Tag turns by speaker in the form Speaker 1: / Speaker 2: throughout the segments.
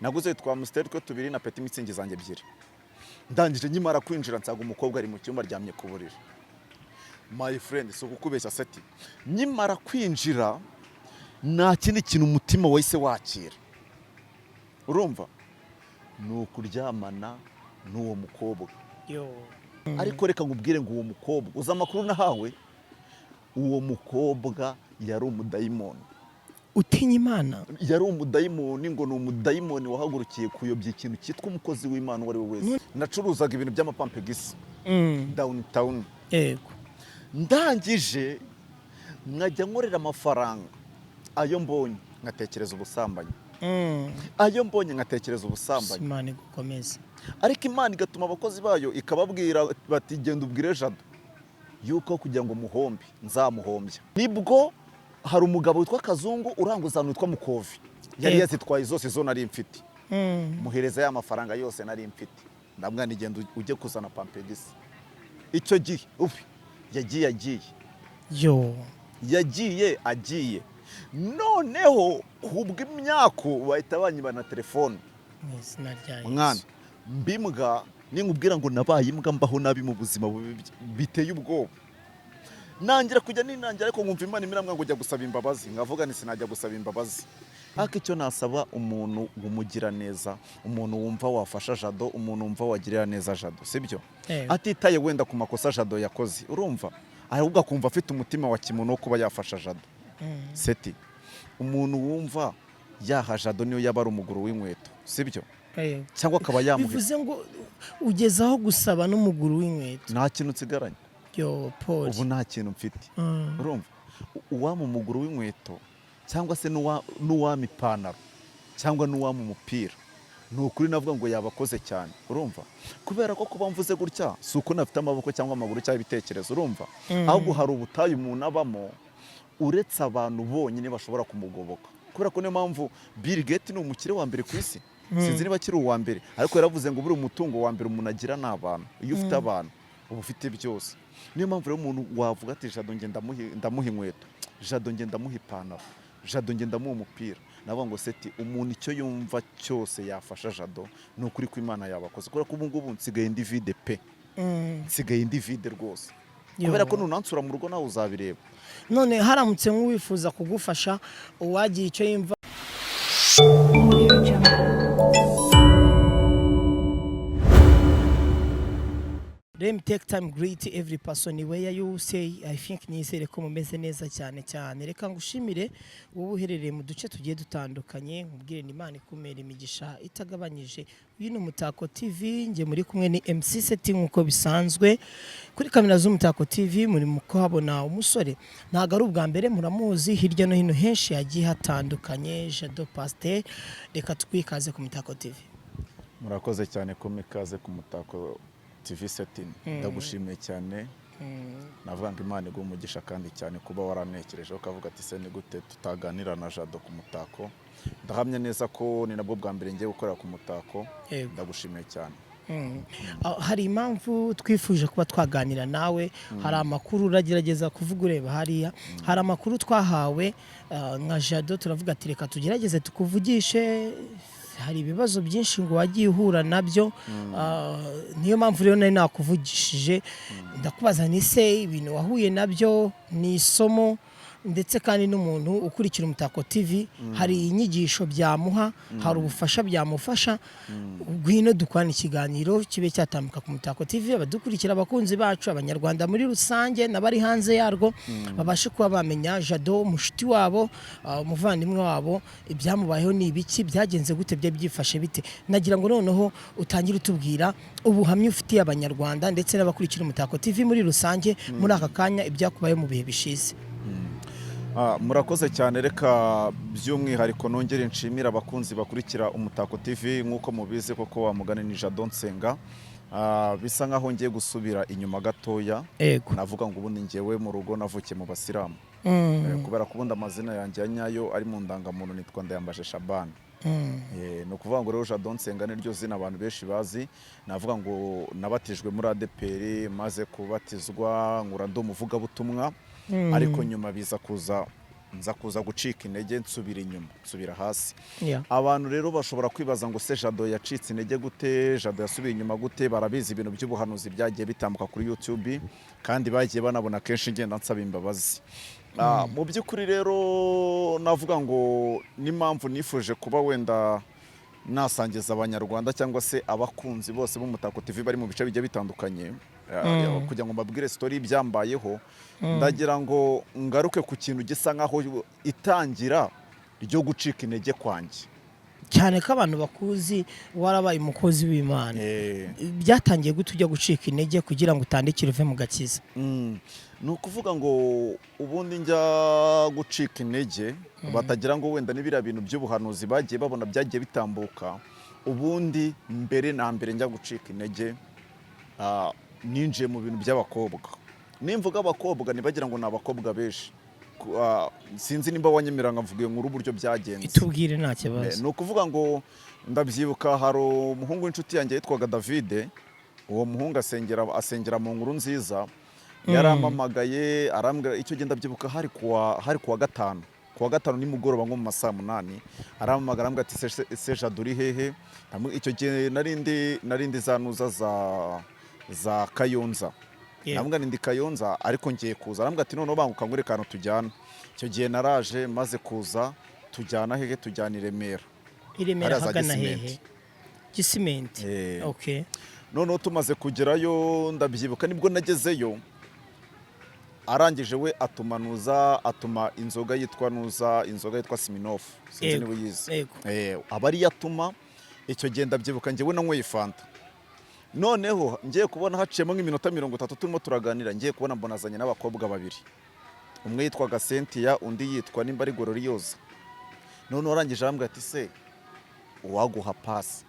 Speaker 1: naguze twa Amstel twe tubiri na Petit Mitsingi zanjye ebyiri ndangije nyimara kwinjira nsaga umukobwa ari mu cyumba ryamye ku buriri my friend so kukubeshya seti nyimara kwinjira nta kindi kintu umutima wese wakira urumva nukuryamana n'uwo mukobwa ariko reka ngubwire ngo uwo mukobwa uza makuru nahawe uwo mukobwa yari umudayimoni
Speaker 2: utinya Imana
Speaker 1: yari umudayimoni ngo ni umudayimoni wahagurukiye kuyobya ikintu cyitwa umukozi w'Imana wari we wese nacuruzaga ibintu by'amapampegisi downtown
Speaker 2: yego
Speaker 1: ndangije nkajya nkorera amafaranga ayo mbonye ngatekereza ubusambanyi ayo mbonye ngatekereza ubusambanyi
Speaker 2: Imana igukomeze
Speaker 1: ariko Imana igatuma abakozi bayo ikababwira bati genda ubwire Jado yuko kugira ngo muhombe nzamuhombya nibwo hari umugabo witwa Kazungu uranguza witwa Mukovi yari yazitwaye zose zo nari mfite muhereza ya mafaranga yose nari mfite ndamwana igenda ujye kuzana pampegisi icyo gihe yagiye agiye noneho kubw'imyako bahita banyibana telefone mwana mbimbwa ninkubwira ngo nabaye imbwa mbaho nabi mu buzima biteye ubwoba nangira kujya ninangira ariko nkumva Imana imiramwa ngo ujya gusaba imbabazi ngavuga ni sinajya gusaba imbabazi ariko icyo nasaba umuntu umugira neza umuntu wumva wafasha Jado umuntu wumva wagirira neza Jado sibyo atitaye wenda ku makosa Jado yakoze urumva ahubwo akumva afite umutima wa kimuntu wo kuba yafasha Jado seti umuntu wumva yaha Jado niyo yaba ari umuguru w'inkweto sibyo cyangwa akaba yamuha
Speaker 2: bivuze ngo ugezaho gusaba n'umuguru w'inkweto
Speaker 1: nta kintu nsigaranye ubu nta kintu mfite urumva uwama umuguru w'inkweto cyangwa se n'uwama ipantaro cyangwa n'uwama umupira ni ukuri navuga ngo yabakoze cyane urumva kubera ko kuba mvuze gutya si uko nafite amaboko cyangwa amaguru cyangwa ibitekerezo urumva ahubwo hari ubutayu umuntu abamo uretse abantu bonyine bashobora kumugoboka kubera ko niyo mpamvu Bill Gates ni umukire wa mbere ku isi sinzi niba akiri uwa mbere ariko yaravuze ngo buri umutungo wa mbere umuntu agira ni abantu iyo ufite abantu uba ufite byose niyo mpamvu rero umuntu wavuga ati Jado ngenda ndamuha inkweto Jado ngenda ndamuha ipantaro Jado ngenda ndamuha umupira navuga ngo seti umuntu icyo yumva cyose yafasha Jado ni ukuri ko Imana yabakoze kubera ko ubu ngubu nsigaye ndi vide pe nsigaye ndi vide rwose kubera ko nunansura mu rugo nawe uzabireba
Speaker 2: none haramutse nk'uwifuza kugufasha uwagiye icyo yumva Let me take time greet every person where you say I think nizere ko mumeze neza cyane cyane reka ngushimire wowe uherereye mu duce tugiye dutandukanye nkubwire ni Imana ikumera imigisha itagabanyije uyu ni Umutako TV nge muri kumwe ni MC Setting uko bisanzwe kuri kamera z'Umutako TV muri mukuhabona umusore ntago ari ubwa mbere muramuzi hirya no hino henshi yagiye hatandukanye Jado Pastor reka twikaze ku Mutako TV
Speaker 1: murakoze cyane ko mikaze ku Mutako TV setting ndagushimiye cyane navuga ngo Imana iguhe umugisha kandi cyane kuba waranekereje ukavuga ati se ni gute tutaganira na Jado ku Mutako ndahamya neza ko ni nabwo bwa mbere ngiye gukorera ku Mutako ndagushimiye cyane
Speaker 2: hari impamvu twifuje kuba twaganira nawe hari amakuru uragerageza kuvuga ureba hariya hari amakuru twahawe nka Jado turavuga ati reka tugerageze tukuvugishe hari ibibazo byinshi ngo wagiye uhura nabyo niyo mpamvu rero nari nakuvugishije ndakubaza ni se ibintu wahuye nabyo ni isomo ndetse kandi n'umuntu ukurikira Umutako TV hari inyigisho byamuha hari ubufasha byamufasha gwino dukwana ikiganiro kibe cyatambuka ku Mutako TV abadukurikira abakunzi bacu Abanyarwanda muri rusange nabari hanze yarwo babashe kuba bamenya Jado umushiti wabo umuvandimwe wabo ibyamubayeho ni ibiki byagenze gute bye byifashe bite nagira ngo noneho utangire utubwira ubuhamya ufitiye Abanyarwanda ndetse n'abakurikira Umutako TV muri rusange muri aka kanya ibyakubaye mu bihe bishize
Speaker 1: murakoze cyane reka by'umwihariko nongere nshimira abakunzi bakurikira Umutako TV nk'uko mubizi koko wa mugani ni Jado nsenga bisa nkaho ngiye gusubira inyuma gatoya navuga ngo ubundi ngewe mu rugo navukiye mu Basilamu kubera ko ubundi amazina yanjye ya nyayo ari mu ndangamuntu nitwa Ndayambaje Shabani ni ukuvuga ngo rero Jado nsenga niryo zina abantu benshi bazi navuga ngo nabatijwe muri ADPR maze kubatizwa nkura ndo muvuga butumwa ariko nyuma biza kuza nza kuza gucika intege nsubira inyuma nsubira hasi
Speaker 2: Yeah.
Speaker 1: abantu rero bashobora kwibaza ngo se Jado yacitse intege gute, Jado yasubiye inyuma gute. Barabizi ibintu by'ubuhanuzi byagiye bitambuka kuri YouTube kandi bagiye banabona kenshi ngenda nsaba imbabazi. Mu by'ukuri rero navuga ngo n'impamvu nifuje kuba wenda nasangiza Abanyarwanda cyangwa se abakunzi bose b'Umutako TV bari mu bice bigiye bitandukanye kugira ngo mbabwire story byambayeho. Ndagira ngo ngaruke ku kintu gisa nkaho itangira ryo gucika intege kwanjye,
Speaker 2: cyane ko abantu bakuzi warabaye umukozi w'Imana. Byatangiye gute ujya gucika intege kugira ngo utandikire uve mu gakiza?
Speaker 1: Ni ukuvuga ngo ubundi njya gucika intege batagira ngo wenda n'ibiriya bintu by'ubuhanuzi bagiye babona byagiye bitambuka. Ubundi mbere na mbere njya gucika intege ninjiye mu bintu by'abakobwa. Nimvuga abakobwa nibagira ngo ni abakobwa benshi. Sinzi nimba wanyemerera nkavuga nkuru uburyo byagenze.
Speaker 2: Itubwire nta kibazo.
Speaker 1: Ni ukuvuga ngo ndabyibuka hari umuhungu w'inshuti yanjye yitwaga David. Uwo muhungu asengera mu nkuru nziza. Yarampamagaye arambwira icyo gihe ndabyibuka hari kuwa gatanu. Kuwa gatanu nimugoroba nko mu masaa 8 arampamagara arambwira ati se Jado uri hehe? Icyo gihe narindi zanuza za Kayonza. Nambwa ndi Kayonza ariko ngiye kuza. Arambwira ati noneho banguka ngure kantu tujyana. Icyo gihe naraje maze kuza tujyana hehe? Tujyana i Remera.
Speaker 2: I Remera hagana hehe? Gisimenti. Okay.
Speaker 1: Noneho tumaze kugerayo ndabyibuka nibwo nagezeyo. Arangije we atuma inzoga yitwa Siminoff. Sinzi niba uyizi. Abari yatuma icyo gihe ndabyibuka njyewe nanyweye fanta. Noneho ngiye kubona haciyemo nk'iminota 30 turimo turaganira, ngiye kubona mbonazanye n'abakobwa babiri. Umwe yitwaga Cynthia, undi yitwa nimba ari Gloriosa. Noneho arangije arambwira ati se waguha pasi.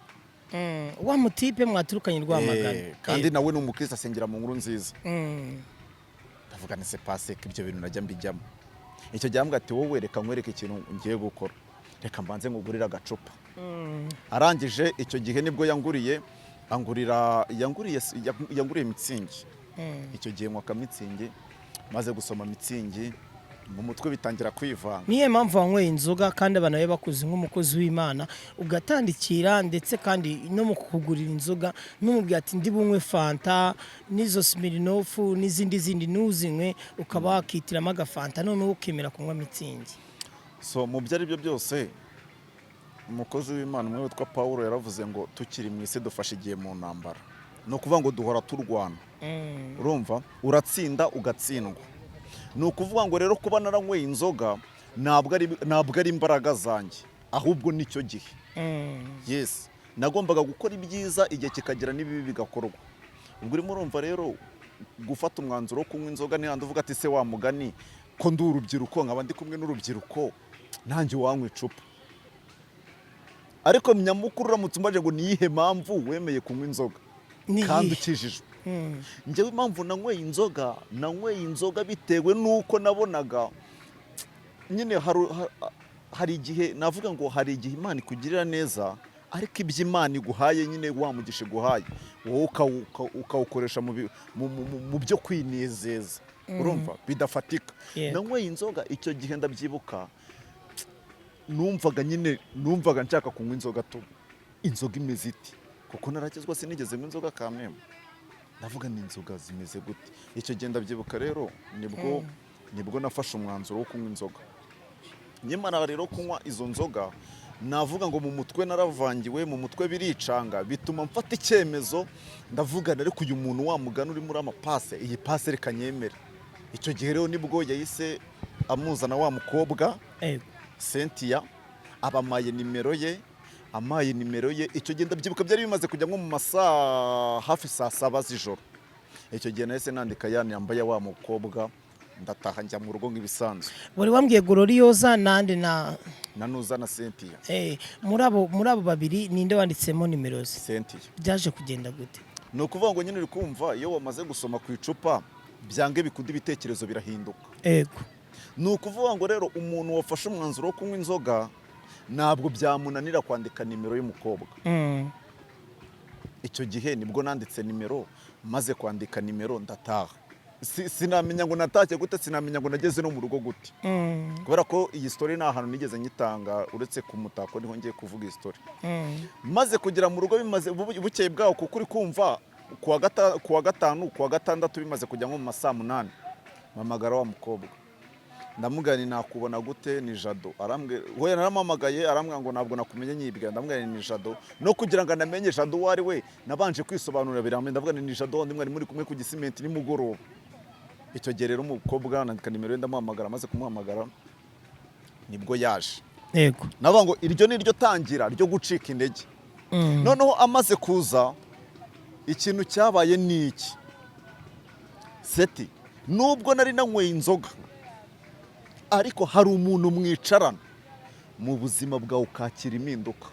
Speaker 2: Wa mutipe mwaturukanye rwamagana.
Speaker 1: Kandi nawe ni umukristo asengera mu nkuru nziza. Ndavuga ni se pasi ibyo bintu najya mbijyamo. Icyo gihe ambwira ati wowe reka nkwereke ikintu ngiye gukora. Reka mbanze ngugurira agacupa. Arangije icyo gihe nibwo yanguriye mitsingi. Icyo gihe mwaka mitsingi maze gusoma mitsingi mu mutwe bitangira kwivanga.
Speaker 2: Niye mpamvu wanyweye inzoga kandi abantu babe bakuzi nk'umukozi w'Imana ugatandikira ndetse kandi no mu kugurira inzoga n'umubwira ati ndi bunywe fanta nizo Smirnoff n'izindi nuzinywe ukaba wakitiramo agafanta none ukemera kunywa mitsingi.
Speaker 1: So mu byo ari byo byose umukozi w'Imana umwe witwa Paulo yaravuze ngo tukiri mu isi dufashe igihe mu ntambara. No kuvuga ngo duhora turwana. Urumva uratsinda ugatsindwa. Ni ukuvuga ngo rero kuba naranyweye inzoga ntabwo ari imbaraga zanjye ahubwo nicyo gihe. Yes, nagombaga gukora ibyiza igihe kikagera n'ibibi bigakorwa. Ubwo urimo urumva rero gufata umwanzuro wo kunywa inzoga ni handi uvuga ati se wa mugani ko ndi urubyiruko nkaba ndi kumwe n'urubyiruko nanjye wanywa icupa. Ariko nyamukuru uramutse umbaje ngo niyihe mpamvu wemeye kunywa inzoga kandi ukijijwe. Njyewe impamvu nanyweye inzoga bitewe nuko nabonaga nyine hari igihe navuga ngo hari igihe Imana ikugirira neza ariko ibyo Imana iguhaye nyine wamugisha guhaye wowe ukawukoresha mu byo kwinezeza. Urumva bidafatika. Nanyweye inzoga icyo gihe ndabyibuka numvaga nshaka kunywa inzoga tu. Inzoga imeze iti kuko narakizwa sinigeze mu inzoga kameme. Ndavuga ni inzoga zimeze gute. Icyo gihe ndabyibuka rero nibwo nafashe umwanzuro wo kunywa inzoga. Nyamara rero kunywa izo nzoga navuga ngo mu mutwe naravangiwe, mu mutwe biricanga bituma mfata icyemezo ndavuga ariko uyu muntu wa mugana uri muri amapase iyi pase reka nyemere. Icyo gihe rero nibwo yahise amuzana wa mukobwa Cynthia abamaye nimero ye. Icyo gihe ndabyibuka byari bimaze kujya nko mu masaa hafi saa 7 z'ijoro. Icyo gihe nahise nandika yambaye wa mukobwa ndataha njya mu rugo nk'ibisanzwe.
Speaker 2: Wari wambwiye Gloriosa nande na
Speaker 1: Nuza na Cynthia.
Speaker 2: Muri abo babiri ninde wanditsemo nimero ze?
Speaker 1: Cynthia.
Speaker 2: Byaje kugenda gute?
Speaker 1: Ni ukuvuga ngo nyine uri kumva iyo wamaze gusoma ku icupa byange bikuda ibitekerezo birahinduka. Ni ukuvuga ngo rero umuntu wafashe umwanzuro wo kunywa inzoga ntabwo byamunanira kwandika nimero y'umukobwa. Icyo gihe nibwo nanditse nimero maze kwandika nimero ndataha. sinamenya ngo natashye gute, sinamenya ngo nageze no mu rugo gute. Kubera ko iyi story nta hantu nigeze nyitanga uretse ku mutako niho ngiye kuvuga iyi story. Maze kugera mu rugo bimaze bukeye bwaho kuko uri kumva kuwa gatanu kuwa gatandatu bimaze kujya nko mu masaa 8 mpamagara wa mukobwa ndamugani nakubona gute ni Jado arambwe hoya naramamagaye arambwa ngo ntabwo nakumenye nyibwa ndamugani ni Jado no kugira ngo namenye Jado wari we nabanje kwisobanura biramwe ndavuga ni Jado ndi mwari muri kumwe ku gisimenti ni mugoroba. Icyo gihe rero umukobwa nandika nimero ndamuhamagara maze kumuhamagara nibwo yaje.
Speaker 2: Yego
Speaker 1: navuga ngo iryo ni ryo tangira ryo gucika intege. Noneho amaze kuza ikintu cyabaye ni iki seti nubwo nari nanyweye inzoga ariko hari umuntu mwicarana mu buzima bwawe ukakira impinduka.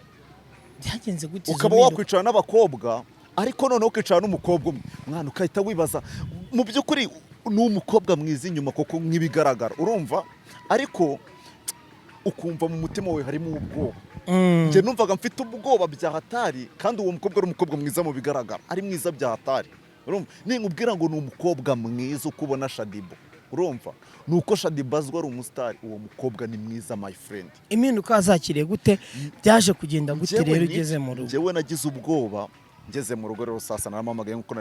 Speaker 2: Byagenze gute?
Speaker 1: Ukaba wakwicara n'abakobwa ariko noneho ukicara n'umukobwa umwe mwana ukahita wibaza mu by'ukuri ni umukobwa mwiza inyuma koko nk'ibigaragara urumva ariko ukumva mu mutima we harimo ubwoba. Nje numvaga mfite ubwoba bya hatari kandi uwo mukobwa ari umukobwa mwiza mu bigaragara ari mwiza bya hatari urumva ninkubwira ngo ni umukobwa mwiza ukubona Shadibo urumva nuko Shadibo azwa ari umustar uwo mukobwa ni mwiza my friend.
Speaker 2: Impinduka azakiriye gute byaje kugenda gute rero ugeze mu rugo?
Speaker 1: Jewe nagize ubwoba ngeze mu rugo rero sasa naramamagaye nkuko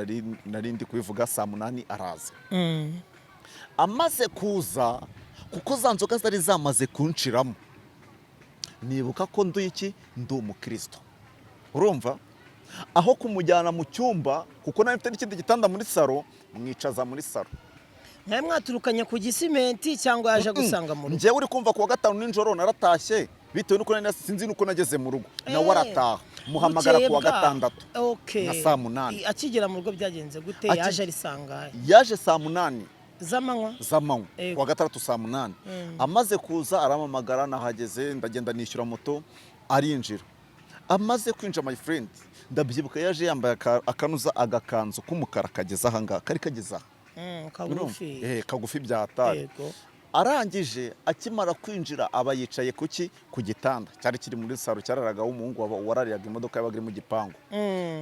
Speaker 1: nari ndi kubivuga saa 8 araza. Amaze kuza kuko za nzoga zari zamaze kunshiramo nibuka ko ndi umukristo urumva aho kumujyana mu cyumba kuko nari mfite n'ikindi gitanda muri saro mwicaza muri saro.
Speaker 2: Naye mwaturukanye ku gisimenti cyangwa yaje gusanga mu rugo?
Speaker 1: Njewe uri kumva kuwa gatanu ninjoro naratashye bitewe nuko nari sinzi nuko nageze mu rugo nawe arataha muhamagara kuwa gatandatu na saa 8.
Speaker 2: Akigera mu rugo byagenze gute? Yaje arisangaye?
Speaker 1: Yaje saa 8
Speaker 2: z'amanywa
Speaker 1: kuwa gatandatu saa 8. Amaze kuza aramamagara nahageze ndagenda nishyura moto arinjira. Amaze kwinjira my friend ndabyibuka yaje yambaye akanuza agakanzu k'umukara kageza ahanga kari kageza kagufi bya hatari. Arangije akimara kwinjira aba yicaye ku gitanda cyari kiri muri saro cyararaga umuhungu warariraga imodoka yabaga iri mu gipangu.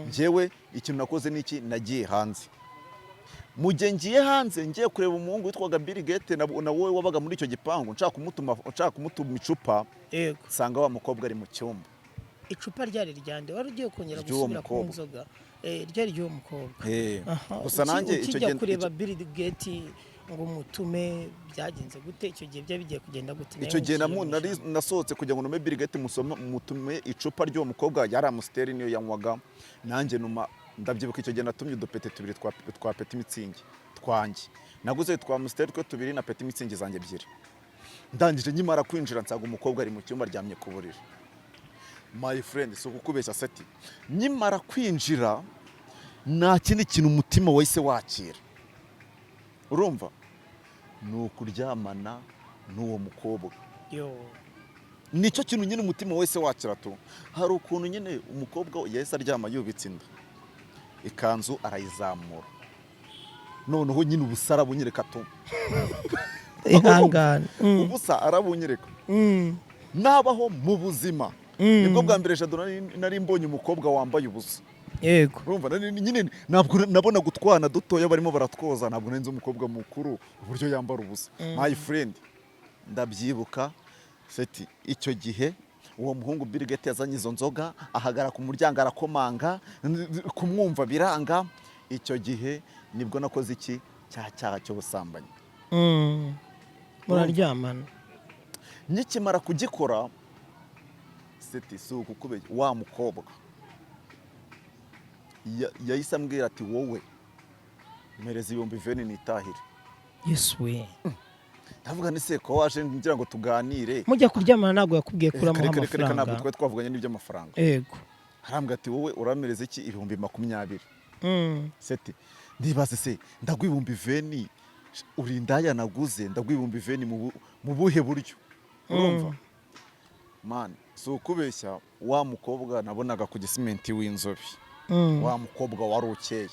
Speaker 1: Njewe ikintu nakoze niki nagiye hanze. Mujye ngiye hanze ngiye kureba umuhungu witwaga Bill Gate na wowe wabaga muri icyo gipangu nshaka kumutuma icupa. Sanga wa mukobwa ari mu cyumba.
Speaker 2: Icupa ryari ryande wari ugiye kongera gusubira ku nzoga ryari ryo mukobwa.
Speaker 1: Gusa nanjye icyo gihe
Speaker 2: kureba Bill Gate ngo mutume byagenze gute icyo gihe bigiye kugenda gute?
Speaker 1: Icyo gihe nasohotse kugira ngo nume Bill Gate mutume icupa ryo mukobwa yari amusteri niyo yanywaga nanjye numa ndabyibuka icyo gihe natumye udupete tubiri twa peti mitsingi twanjye naguze twa amusteri twe tubiri na peti mitsingi zanjye ebyiri. Ndangije nyimara kwinjira nsaga umukobwa ari mu cyumba aryamye ku buriri. My friend so kukubeshya seti nyimara kwinjira nta kindi kintu umutima wese wakira urumva nukuryamana n'uwo mukobwa. Nicyo kintu nyine umutima wese wakira tu. Hari ukuntu nyine umukobwa yahise aryama yubitse inda ikanzu arayizamura noneho nyine ubusara bunyereka tu
Speaker 2: ihangana
Speaker 1: ubusa arabunyereka. Nabaho mu buzima nibwo bwa mbere Jado nari mbonye umukobwa wambaye ubusa.
Speaker 2: Yego
Speaker 1: urumva nyine nabwo nabona gutwana dutoya barimo baratwoza ntabwo nenze umukobwa mukuru uburyo yambara ubusa. My friend ndabyibuka seti icyo gihe uwo muhungu Bill Gate yazanye izo nzoga ahagara ku muryango arakomanga kumwumva biranga. Icyo gihe nibwo nakoze iki cyaha cyo busambanyi.
Speaker 2: Muraryamana
Speaker 1: nikimara kugikora seti suku kube wa mukobwa yahise ambwira ati wowe mereza 20 nitahire.
Speaker 2: Yes we
Speaker 1: ndavuga ni se ko waje ngira ngo tuganire
Speaker 2: mujya kuryamana ntago yakubwiye kuramo amafaranga
Speaker 1: ntabwo twe twavuganye n'ibyo amafaranga.
Speaker 2: Yego
Speaker 1: arambwira ati wowe uramereza iki 2020. Seti ndibaze se ndagwa 20 uri ndaya naguze ndagwa 20 mu buhe buryo urumva man so kubeshya wa mukobwa nabonaga ku gisimenti w'inzobe. Wa mukobwa warukeye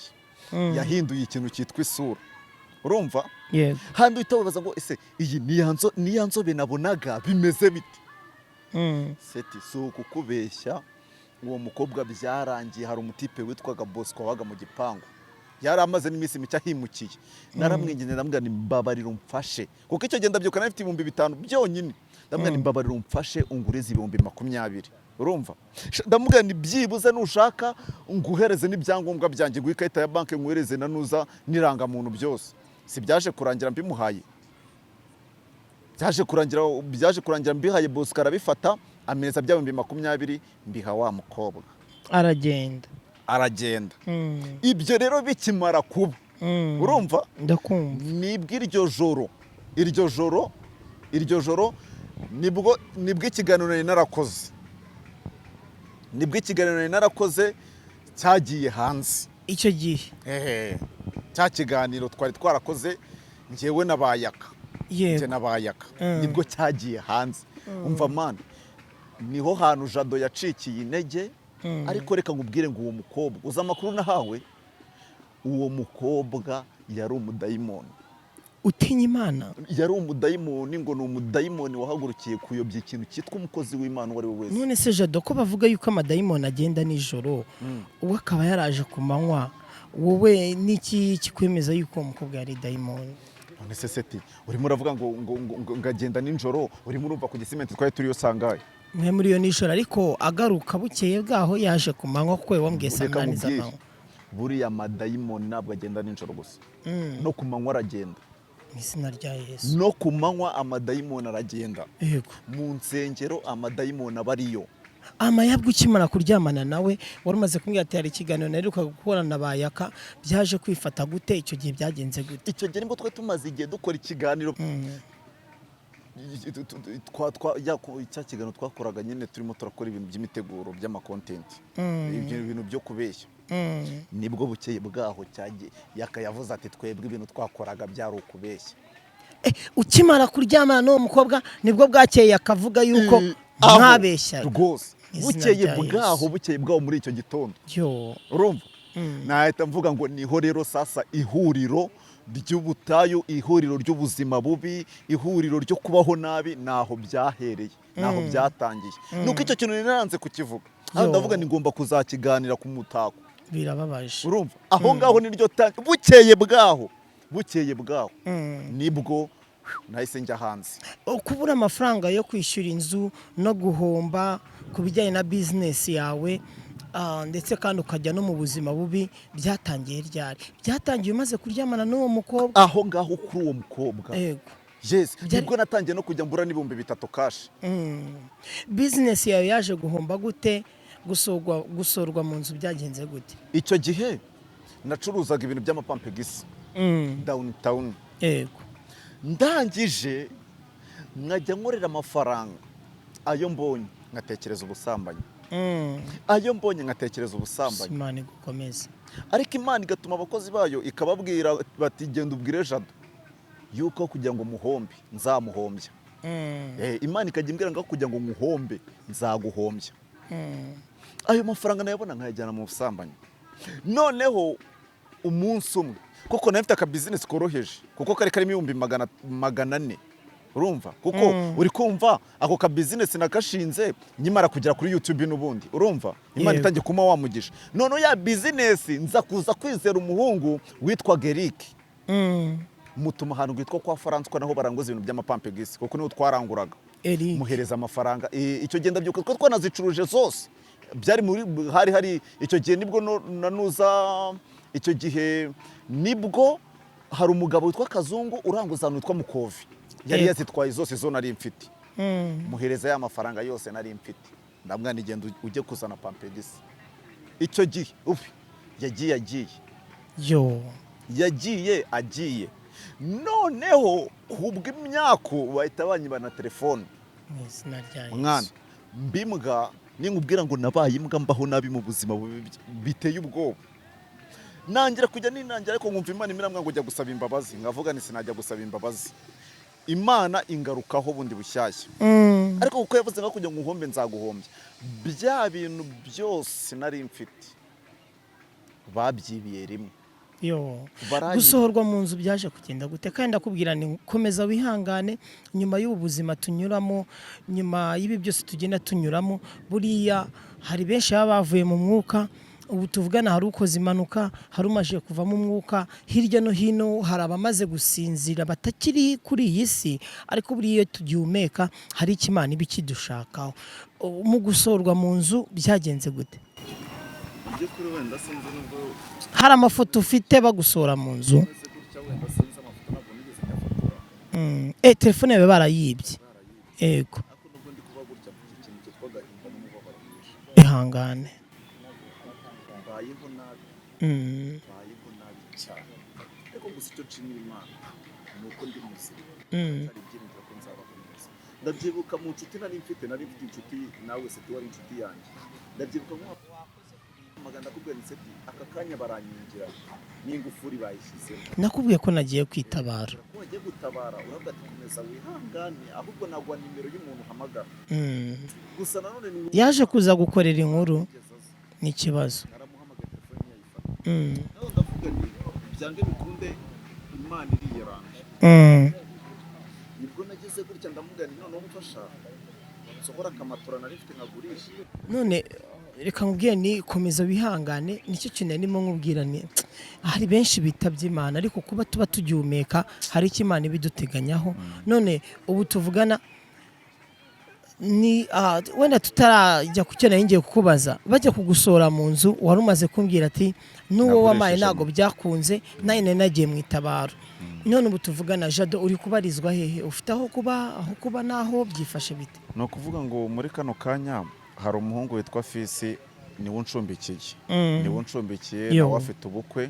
Speaker 1: yahinduye ikintu cyitwa isura urumva. Handi utabaza ngo ese iyi ni yanzobe nabonaga bimeze bite. Seti so kukubeshya uwo mukobwa byarangiye hari umutipe witwaga Bosco wabaga mu gipangu yari amaze n'iminsi mike ahimukiye naramwinginze ndamubwira ni mbabarira umfashe kuko icyo genda byuka nafite 5,000 byonyine ndamubwira ni mbabarira umfashe ungurize 20,20 urumva ndamubwira ni byibuze nushaka nguhereze n'ibyangombwa byanjye guhita ya banke nguhereze nanuza niranga muntu byose si byaje kurangira mbimuhaye byaje kurangira mbihaye boss karabifata ameza bya 20,20 mbiha wa mukobwa aragenda ibyo rero bikimara kuba urumva
Speaker 2: ndakumva
Speaker 1: nibwo iryo joro nibwo ikiganiro narakoze cyagiye hanze
Speaker 2: icyo gihe
Speaker 1: cya kiganiro twari twarakoze njyewe nabayaka nibwo cyagiye hanze umva man niho hantu Jado yacikiye intege ariko reka ngubwire ngo uwo mukobwa uza amakuru nahawe uwo mukobwa yari umudayimoni
Speaker 2: utinya Imana
Speaker 1: yari umudayimoni ngo ni umudayimoni wahagurukiye kuyobya ikintu cyitwa umukozi w'Imana wari we wese
Speaker 2: none se Jado ko bavuga yuko amadayimoni agenda nijoro uwo akaba yaraje ku manywa wowe niki kikwemeza yuko uwo mukobwa yari dayimoni
Speaker 1: none se seti urimo uravuga ngo ngagenda nijoro urimo urumva ku gisimenti twari turiyo sangaye
Speaker 2: mwe muri yo nijoro ariko agaruka bukeye bwaho yaje ku manywa kuko wambwiye sangani z'amanywa
Speaker 1: buriya amadayimoni ntabwo agenda nijoro gusa no ku manywa aragenda
Speaker 2: izina rya Yesu
Speaker 1: no ku manywa amadayimoni aragenda
Speaker 2: yego
Speaker 1: mu nsengero amadayimoni abariyo
Speaker 2: amayabwa ukimara kuryamana nawe wari umaze kumbwira ati hari ikiganiro naheruka gukorana bayaka byaje kwifata gute icyo gihe byagenze gute
Speaker 1: icyo gihe nibwo twari tumaze igihe dukora ikiganiro icya kiganiro twakoraga nyine turimo turakora ibintu by'imiteguro by'amakontenti ibintu byo kubeshya nibwo bukeye bwaho cyagiye yakayavuze ati twebwe ibintu twakoraga byari ukubeshya
Speaker 2: ukimara kuryamana n'uwo mukobwa nibwo bwakeye akavuga yuko ntabeshya
Speaker 1: rwose bukeye bwaho muri icyo gitondo urumva nahita mvuga ngo niho rero sasa ihuriro ry'ubutayu ihuriro ry'ubuzima bubi ihuriro ryo kubaho nabi naho byahereye naho byatangiye nuko icyo kintu niranze kukivuga ndavuga ni ngomba kuzakiganira ku mutako
Speaker 2: birababaje
Speaker 1: urumva aho ngaho niryo bukeye bwaho nibwo nahise njya hanze
Speaker 2: kubura amafaranga yo kwishyura inzu no guhomba ku bijyanye na bizinesi yawe ndetse kandi ukajya no mu buzima bubi byatangiye ryari byatangiye umaze kuryamana n'uwo mukobwa
Speaker 1: aho ngaho kuri uwo mukobwa yes nibwo natangiye no kujya mbura n'3,000 cash
Speaker 2: bizinesi yawe yaje guhomba gute gusorwa mu nzu byagenze gute
Speaker 1: icyo gihe nacuruzaga ibintu by'amapampegisi downtown
Speaker 2: yego
Speaker 1: ndangije nkajya nkorera amafaranga ayo mbonye ngatekereza ubusambanyi
Speaker 2: Imana igukomeze
Speaker 1: ariko Imana igatuma abakozi bayo ikababwira bati genda ubwire Jado yuko kugira ngo muhombe nzamuhombya Imana ikajya imbwira ngo kugira ngo muhombe nzaguhombya ayo mafaranga nayabona nkayajyana mu busambanyi noneho umunsi umwe kuko nafite aka business koroheje kuko kari karimo 400 urumva kuko uri kumva ako ka business nakashinze nyimara kugera kuri YouTube n'ubundi urumva Imana itangiye kuma wamugisha none ya business nza kuza kwizera umuhungu witwa Gerick mutuma ahantu gwitwa kwa François naho baranguza ibintu by'amapampegisi kuko niho twaranguraga muhereza amafaranga icyo genda byuko kuko twanazicuruje zose byari muri hari icyo gihe nibwo nanuza icyo gihe nibwo hari umugabo witwa Kazungu uranguza ahantu witwa Mukovi yari yazitwaye zose zo nari mfite muhereza ya mafaranga yose nari mfite ndamwana igenda ujye kuzana pampegisi icyo gihe yagiye noneho kubw'imyako bahita banyibana telefone mwana mbimbwa ninkubwira ngo nabaye imbwa mbaho nabi mu buzima biteye ubwoba nangira kujya ninangira ariko nkumva Imana imiramwa ngo ujya gusaba imbabazi ngavuga ni sinajya gusaba imbabazi Imana ingarukaho bundi bushyashya ariko kuko yavuze ngo kujya nguhombe nzaguhombya bya bintu byose nari mfite babyibiye rimwe
Speaker 2: gusohorwa mu nzu byaje kugenda gute kandi ndakubwira ni komeza wihangane nyuma y'ubu buzima tunyuramo nyuma y'ibi byose tugenda tunyuramo buriya hari benshi baba bavuye mu mwuka ubu tuvugana hari ukoze impanuka, hari umaje kuvamo umwuka, hirya no hino hari abamaze gusinzira batakiri kuri iyi si, ariko buriya iyo tugihumeka hari icyo Imana iba ikidushakaho. Mu gusorwa mu nzu byagenze gute? Hari amafoto ufite bagusora mu nzu? Telefone yawe barayibye. Yego. Ihangane.
Speaker 1: bayeho nabi cyane, ariko gusa icyo nshimira Imana ni uko ndi muzima, hari ibyiringiro ko nzabaho neza. Ndabyibuka mu nshuti nari mfite inshuti, nawe se wari inshuti yanjye. Ndabyibuka nk'amagana kubwira inshuti, aka kanya baranyingira n'ingufuri bayishyizemo.
Speaker 2: Nakubwiye ko nagiye kwitabara.
Speaker 1: Wagiye gutabara uravuga ati komeza wihangane, ahubwo nagwa nimero y'umuntu uhamagara. Gusa nanone
Speaker 2: yaje kuza gukorera inkuru n'ikibazo.
Speaker 1: Nawe ndavuga nti byange bikunde Imana iriyaranje. Nibwo nageze gutya ndavuga nti noneho mfasha nsohora akamatora nari mfite nkagurisha. None
Speaker 2: reka nkubwiye ni komeza wihangane, nicyo kintu ndimo nkubwira ni hari benshi bitabye Imana, ariko kuba tuba tugihumeka hari icyo Imana ibiduteganyaho. None ubu tuvugana ni wenda tutarajya ku cyo ngiye kukubaza, bajya kugusora mu nzu wari umaze kumbwira ati n'uwo wamaye ntago byakunze, nayo nagiye mu itabaro. None ubu tuvugana Jado uri kubarizwa hehe? Ufite aho kuba naho byifashe bite?
Speaker 1: No kuvuga ngo muri kano kanya hari umuhungu witwa Fisi, niwe uncumbikiye nawe afite ubukwe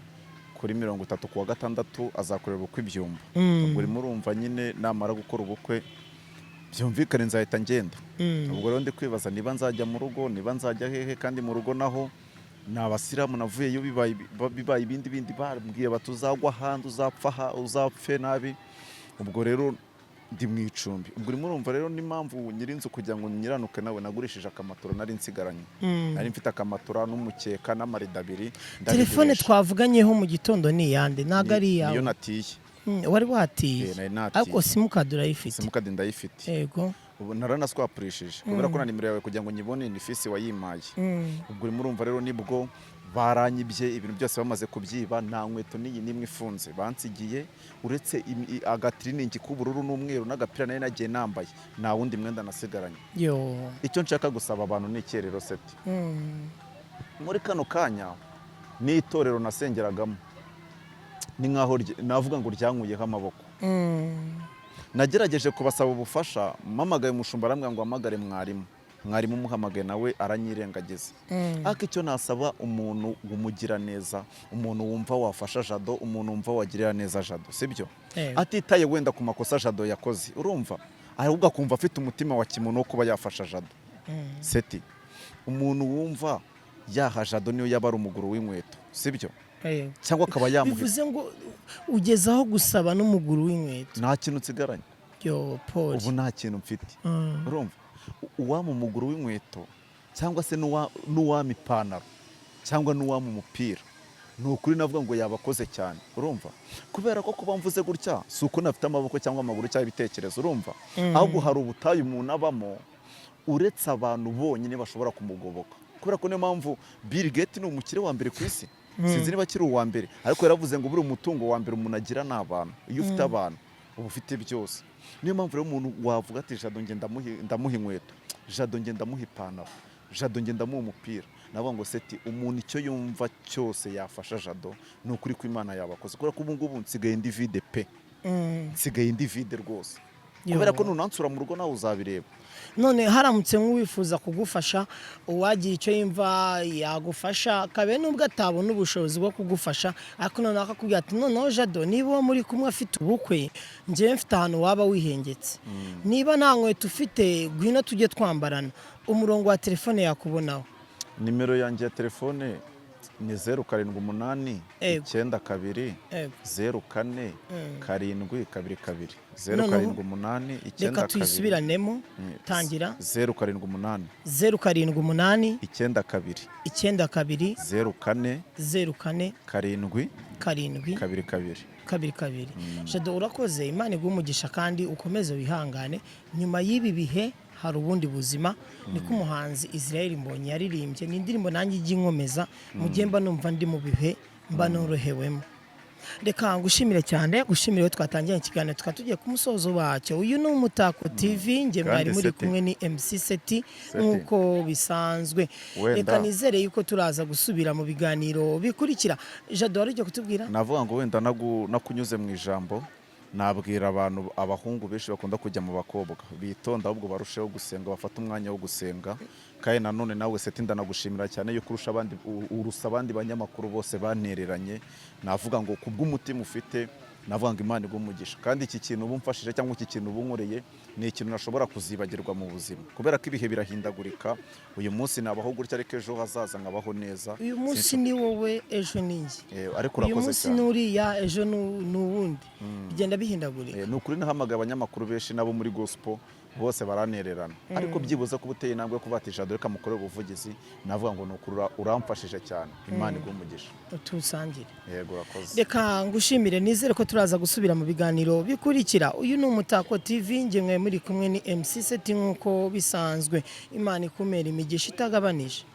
Speaker 1: kuri 30 kuwa gatandatu, azakorera ubukwe ibyumba. Ubwo urimo urumva nyine namara gukora ubukwe byumvikane nzahita ngenda. Ubwo rero ndi kwibaza niba nzajya mu rugo, niba nzajya hehe, kandi mu rugo naho ni abasiramu navuyeyo bibaye ibindi bambwiye batuzagwa ahandi, uzapfe nabi. Ubwo rero ndi mu icumbi. Ubwo urimo urumva rero n'impamvu nyirinzu kugira ngo nyiranuke nawe nagurishije akamatora nari nsigaranye. Nari mfite akamatora n'umukeka n'amarido 2.
Speaker 2: Telefone twavuganyeho mu gitondo ni yande? Naga ari yawe?
Speaker 1: Niyo natiye.
Speaker 2: Wari watiye? Ariko simukadi urayifite?
Speaker 1: Simukadi ndayifite.
Speaker 2: Yego.
Speaker 1: Ubu naranaswapurishije kubera ko na nimero yawe kugira ngo nyibone ni Fisi wayimaye. Ubwo urimo urumva rero nibwo baranyibye ibintu byose bamaze kubyiba, nta nkweto n'imwe ifunze bansigiye, uretse agatiriningi k'ubururu n'umweru n'agapira nayo nagiye nambaye, nta wundi mwenda nasigaranye. Icyo nshaka gusaba abantu ni icyerero seti. Muri kano kanya ni itorero nasengeragamo, ni nkaho navuga ngo ryankuyeho amaboko. Nagerageje kubasaba ubufasha, mpamagaye umushumba arambwira ngo hamagare mwarimu umuhamagaye nawe aranyirengagiza. Ariko icyo nasaba umuntu wumugira neza, umuntu wumva wafasha Jado, umuntu wumva wagirira neza Jado, sibyo? Atitaye wenda ku makosa Jado yakoze, urumva? Ahubwo akumva afite umutima wa kimuntu wo kuba yafasha Jado. Seti, umuntu wumva yaha Jado niyo yaba ari umuguru w'inkweto, sibyo? Cyangwa akaba yamuha.
Speaker 2: Bivuze ngo ugezaho gusaba n'umuguru w'inkweto?
Speaker 1: Nta kintu nsigaranye. Ubu nta kintu mfite. Urumva? Uwama umuguru w'inkweto cyangwa se n'uwama ipantaro cyangwa n'uwama umupira, ni ukuri navuga ngo yabakoze cyane. Urumva? Kubera ko kuba mvuze gutya si uko nafite amaboko cyangwa amaguru cyangwa ibitekerezo, urumva? Ahubwo hari ubutayu umuntu abamo uretse abantu bonyine bashobora kumugoboka. Kubera ko niyo mpamvu Bill Gates ni umukire wa mbere ku isi. Sinzi niba akiri uwa mbere, ariko yaravuze ngo buri umutungo wa mbere umuntu agira n'abantu. Iyo ufite abantu uba ufite byose. Niyo mpamvu rero umuntu wavuga ati Jado nge ndamuha inkweto, Jado nge ndamuha ipantaro, Jado nge ndamuha umupira, navuga ngo seti umuntu icyo yumva cyose yafasha Jado ni ukuri ko Imana yabakoze. Kubera ko ubu ngubu nsigaye ndi vide pe, nsigaye ndi vide rwose. Kubera ko nunansura mu rugo nawe uzabireba.
Speaker 2: None haramutse nk'uwifuza kugufasha, uwagira icyo yumva yagufasha, kabe nubwo atabona ubushobozi bwo kugufasha, ariko none akakubwira ati noneho Jado niba muri kumwe afite ubukwe, njyewe mfite ahantu waba wihengetse, niba nta nkweto ufite gwino tujye twambarana, umurongo wa telefone yakubonaho?
Speaker 1: Nimero yanjye ya telefone ni 078 92 04 722 078
Speaker 2: reka tuyisubiranemo, tangira.
Speaker 1: 078
Speaker 2: 078
Speaker 1: 92
Speaker 2: 04
Speaker 1: 722
Speaker 2: 22. Jado urakoze, Imana iguhe umugisha kandi ukomeze wihangane. Nyuma y'ibi bihe hari ubundi buzima niko umuhanzi Israel Mbonyi yaririmbye. Ni indirimbo nanjye ijya inkomeza mu gihe mba numva ndi mu bihe mba norohewemo. Reka ngushimire cyane, gushimire twatangiye ikiganiro tukatugiye ku musozo wacyo. Uyu ni Umutako TV, nge mwari muri kumwe ni MC Seti nkuko bisanzwe. Reka nizere yuko turaza gusubira mu biganiro bikurikira. Jado wari ugiye kutubwira?
Speaker 1: Navuga ngo wenda nakunyuze mu ijambo, nabwira abantu abahungu benshi bakunda kujya mu bakobwa bitonda, ahubwo barusheho gusenga, bafata umwanya wo gusenga. Kandi nanone nawe Seti ndanagushimira cyane yuko urusa abandi banyamakuru bose banereranye. Navuga ngo kubw'umutima ufite, navuga ngo Imana igumugisha. Kandi iki kintu ubumfashije cyangwa iki kintu ubunkoreye ni ikintu nashobora kuzibagirwa mu buzima, kubera ko ibihe birahindagurika. Uyu munsi nabaho gutya, ariko ejo hazaza nkabaho neza.
Speaker 2: Uyu munsi ni wowe, ejo ni njye.
Speaker 1: Ariko urakoze cyane.
Speaker 2: Uyu munsi nuriya, ejo n'uwundi, bigenda bihindagurika.
Speaker 1: Ni ukuri nahamagaye abanyamakuru benshi nabo muri gospel, bose baranererana. Ariko byibuze ko buteye intambwe kuba ati Jado reka mukore ubuvugizi, navuga ngo nukuri uramfashije cyane. Imana igumugisha. Tusangire. Yego urakoze.
Speaker 2: Reka ngushimire, nizere ko turaza gusubira mu biganiro bikurikira. Uyu ni Umutako TV, nge mwe muri kumwe ni MC Seti nkuko bisanzwe. Imana ikumere imigisha itagabanije.